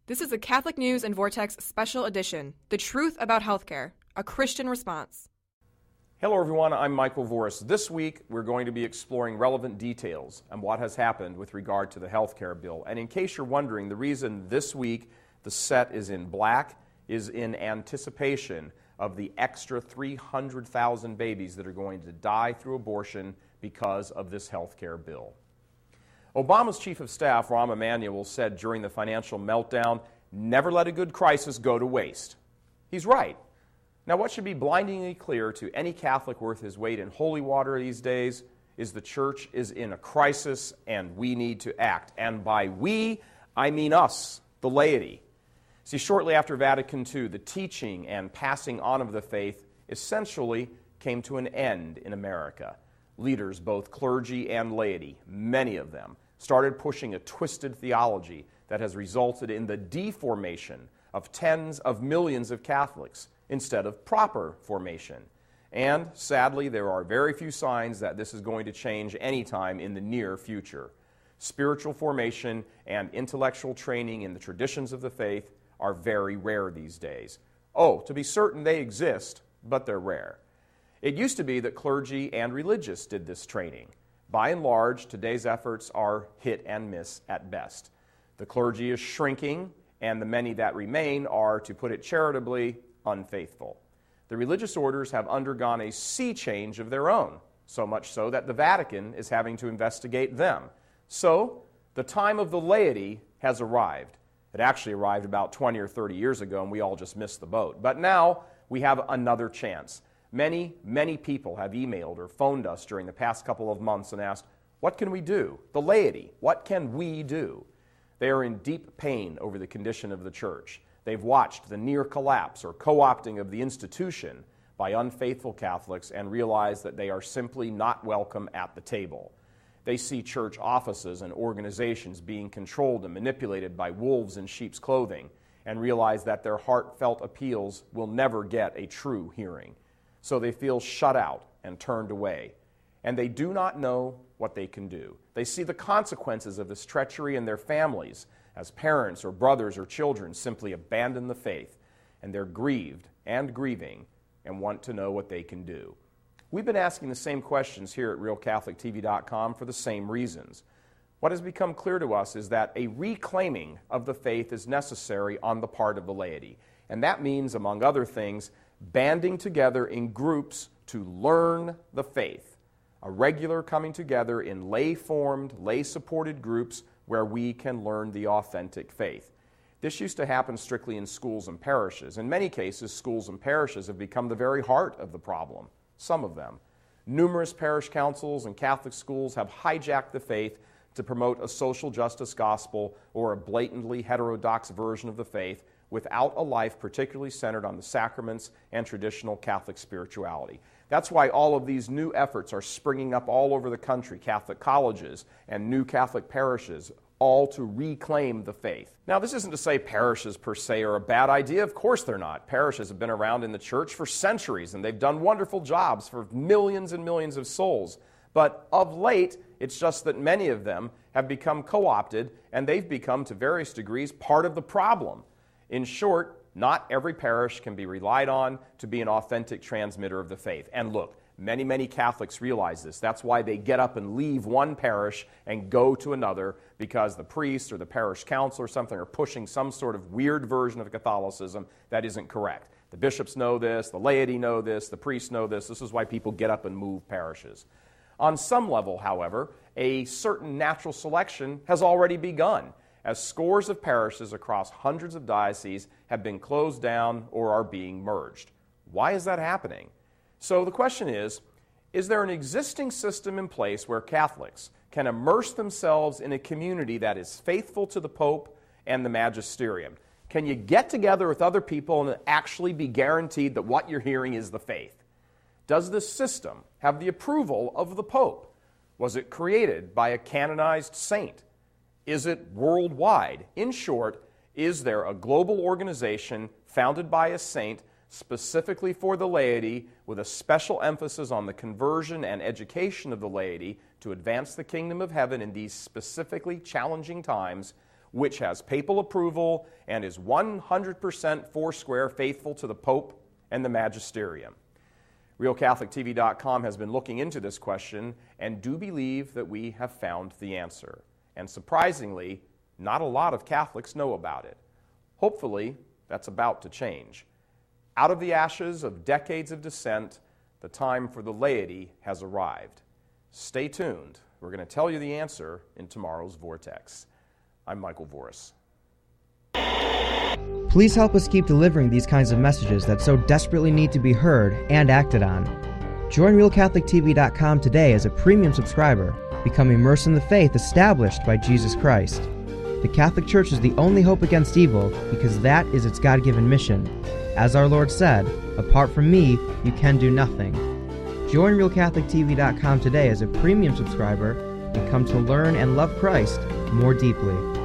This is a Catholic News and Vortex special edition, The Truth About Healthcare, a Christian Response. Hello everyone, I'm Michael Voris. This week we're going to be exploring relevant details on what has happened with regard to the healthcare bill. And in case you're wondering, the reason this week the set is in black is in anticipation of the extra 300,000 babies that are going to die through abortion because of this healthcare bill. Obama's chief of staff, Rahm Emanuel, said during the financial meltdown, "Never let a good crisis go to waste." He's right. Now, what should be blindingly clear to any Catholic worth his weight in holy water these days is the church is in a crisis and we need to act. And by we, I mean us, the laity. See, shortly after Vatican II, the teaching and passing on of the faith essentially came to an end in America. Leaders, both clergy and laity, many of them, started pushing a twisted theology that has resulted in the deformation of tens of millions of Catholics instead of proper formation. And sadly, there are very few signs that this is going to change anytime in the near future. Spiritual formation and intellectual training in the traditions of the faith are very rare these days. Oh, to be certain, they exist, but they're rare. It used to be that clergy and religious did this training. By and large, today's efforts are hit and miss at best. The clergy is shrinking, and the many that remain are, to put it charitably, unfaithful. The religious orders have undergone a sea change of their own, so much so that the Vatican is having to investigate them. So, the time of the laity has arrived. It actually arrived about 20 or 30 years ago, and we all just missed the boat. But now, we have another chance. Many people have emailed or phoned us during the past couple of months and asked, what can we do? The laity, what can we do? They are in deep pain over the condition of the church. They've watched the near collapse or co-opting of the institution by unfaithful Catholics and realize that they are simply not welcome at the table. They see church offices and organizations being controlled and manipulated by wolves in sheep's clothing and realize that their heartfelt appeals will never get a true hearing. So they feel shut out and turned away. And they do not know what they can do. They see the consequences of this treachery in their families as parents or brothers or children simply abandon the faith. And they're grieved and grieving and want to know what they can do. We've been asking the same questions here at RealCatholicTV.com for the same reasons. What has become clear to us is that a reclaiming of the faith is necessary on the part of the laity. And that means, among other things, banding together in groups to learn the faith, a regular coming together in lay-formed, lay-supported groups where we can learn the authentic faith. This used to happen strictly in schools and parishes. In many cases, schools and parishes have become the very heart of the problem, some of them. Numerous parish councils and Catholic schools have hijacked the faith to promote a social justice gospel or a blatantly heterodox version of the faith without a life particularly centered on the sacraments and traditional Catholic spirituality. That's why all of these new efforts are springing up all over the country, Catholic colleges and new Catholic parishes, all to reclaim the faith. Now, this isn't to say parishes per se are a bad idea. Of course they're not. Parishes have been around in the church for centuries, and they've done wonderful jobs for millions and millions of souls. But of late, it's just that many of them have become co-opted, and they've become, to various degrees, part of the problem. In short, not every parish can be relied on to be an authentic transmitter of the faith. And look, many Catholics realize this. That's why they get up and leave one parish and go to another, because the priest or the parish council or something are pushing some sort of weird version of Catholicism that isn't correct. The bishops know this, the laity know this, the priests know this. This is why people get up and move parishes. On some level, however, a certain natural selection has already begun, as scores of parishes across hundreds of dioceses have been closed down or are being merged. Why is that happening? So the question is there an existing system in place where Catholics can immerse themselves in a community that is faithful to the Pope and the Magisterium? Can you get together with other people and actually be guaranteed that what you're hearing is the faith? Does this system have the approval of the Pope? Was it created by a canonized saint? Is it worldwide? In short, is there a global organization founded by a saint specifically for the laity with a special emphasis on the conversion and education of the laity to advance the kingdom of heaven in these specifically challenging times? which has papal approval and is 100% foursquare faithful to the Pope and the Magisterium? RealCatholicTV.com has been looking into this question and do believe that we have found the answer. And surprisingly, not a lot of Catholics know about it. Hopefully, that's about to change. Out of the ashes of decades of dissent, the time for the laity has arrived. Stay tuned. We're going to tell you the answer in tomorrow's Vortex. I'm Michael Voris. Please help us keep delivering these kinds of messages that so desperately need to be heard and acted on. Join RealCatholicTV.com today as a premium subscriber. Become immersed in the faith established by Jesus Christ. The Catholic Church is the only hope against evil because that is its God-given mission. As our Lord said, apart from me, you can do nothing. Join RealCatholicTV.com today as a premium subscriber and come to learn and love Christ more deeply.